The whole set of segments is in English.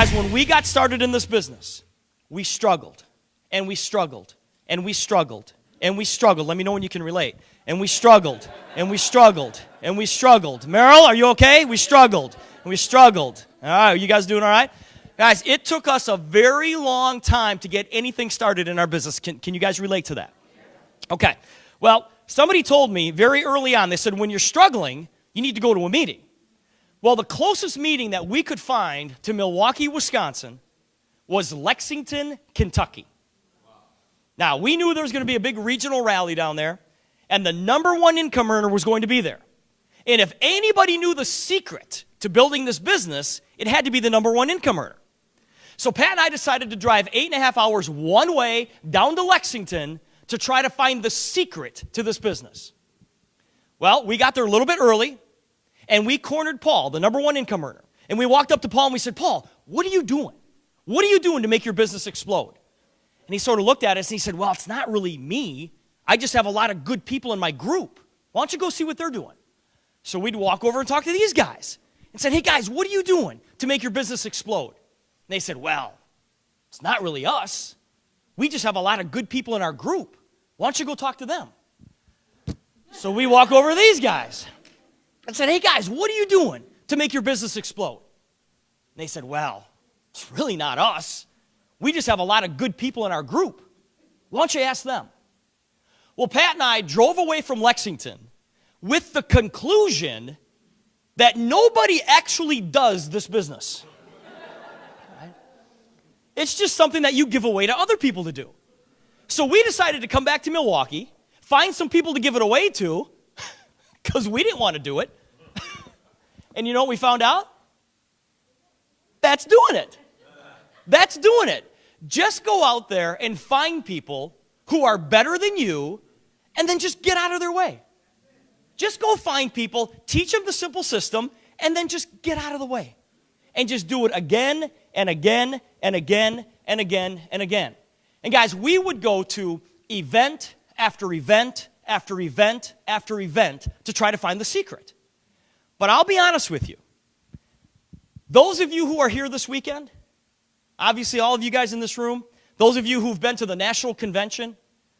Guys, when we got started in this business, we struggled, and we struggled, and we struggled, and we struggled. Let me know when you can relate. And we struggled, and we struggled, and we struggled. Merrill, are you okay? We struggled, and we struggled. All right, you guys doing all right? Guys, it took us a very long time to get anything started in our business. Can you guys relate to that? Okay. Well, somebody told me very early on, they said, when you're struggling, you need to go to a meeting. Well, the closest meeting that we could find to Milwaukee, Wisconsin was Lexington, Kentucky. Now, we knew there was going to be a big regional rally down there, and the number one income earner was going to be there. And if anybody knew the secret to building this business, it had to be the number one income earner. So Pat and I decided to drive 8.5 hours one way down to Lexington to try to find the secret to this business. Well, we got there a little bit early, and we cornered Paul, the number one income earner. And we walked up to Paul and we said, Paul, what are you doing? What are you doing to make your business explode? And he sort of looked at us and he said, well, it's not really me. I just have a lot of good people in my group. Why don't you go see what they're doing? So we'd walk over and talk to these guys and said, hey guys, what are you doing to make your business explode? And they said, well, it's not really us. We just have a lot of good people in our group. Why don't you go talk to them? So we walk over to these guys and said, hey guys, what are you doing to make your business explode? And they said, well, it's really not us. We just have a lot of good people in our group. Why don't you ask them? Well, Pat and I drove away from Lexington with the conclusion that nobody actually does this business. Right? It's just something that you give away to other people to do. So we decided to come back to Milwaukee, find some people to give it away to, because we didn't want to do it. And you know what we found out? That's doing it. That's doing it. Just go out there and find people who are better than you, and then just get out of their way. Just go find people, teach them the simple system, and then just get out of the way. And just do it again and again and again and again and again. And guys, we would go to event after event after event after event to try to find the secret. But I'll be honest with you. Those of you who are here this weekend, obviously all of you guys in this room, those of you who've been to the national convention,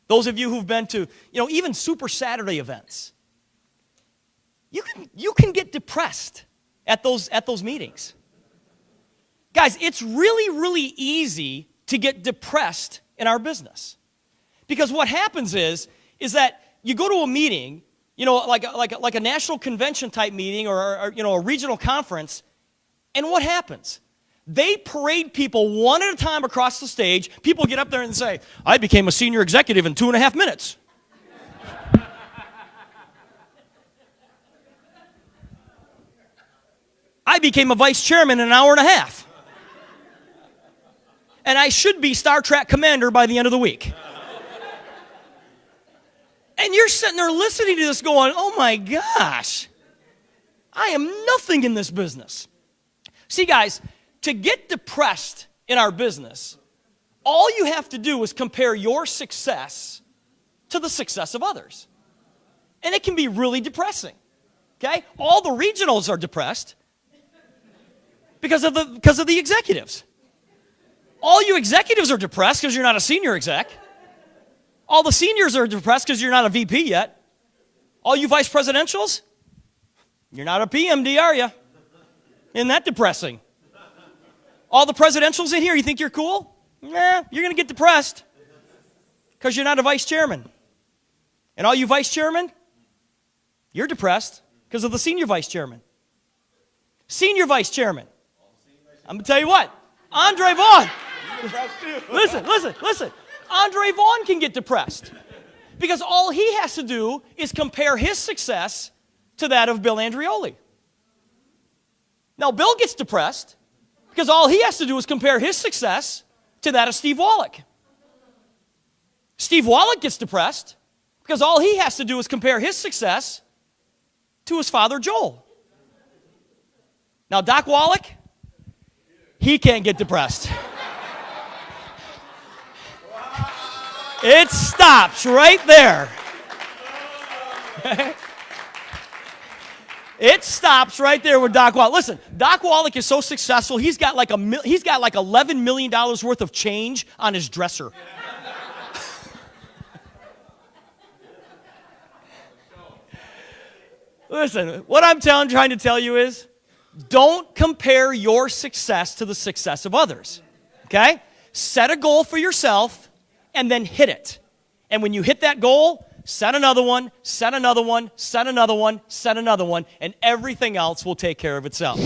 those of you who've been to, even Super Saturday events, you can get depressed at those meetings. Guys, it's really, really easy to get depressed in our business. Because what happens is that you go to a meeting, like a national convention type meeting or a regional conference, and what happens? They parade people one at a time across the stage. People get up there and say, I became a senior executive in 2.5 minutes. I became a vice chairman in an hour and a half. And I should be Star Trek commander by the end of the week. And you're sitting there listening to this going, oh my gosh, I am nothing in this business. See, guys, to get depressed in our business, all you have to do is compare your success to the success of others. And it can be really depressing, okay? All the regionals are depressed because of the executives. All you executives are depressed because you're not a senior exec. All the seniors are depressed because you're not a VP yet. All you vice presidentials, you're not a PMD, are you? Isn't that depressing? All the presidentials in here, you think you're cool? Nah, you're going to get depressed because you're not a vice chairman. And all you vice chairmen, you're depressed because of the senior vice chairman. Senior vice chairman. I'm going to tell you what, Andre Vaughn. Listen. Andre Vaughn can get depressed because all he has to do is compare his success to that of Bill Andreoli. Now, Bill gets depressed because all he has to do is compare his success to that of Steve Wallach. Steve Wallach gets depressed because all he has to do is compare his success to his father, Joel. Now, Doc Wallach, he can't get depressed. It stops right there. It stops right there with Doc Wallach. Listen, Doc Wallach is so successful. He's got like $11 million worth of change on his dresser. Listen, what I'm trying to tell you is, don't compare your success to the success of others. Okay? Set a goal for yourself and then hit it. And when you hit that goal, set another one, set another one, set another one, set another one, and everything else will take care of itself.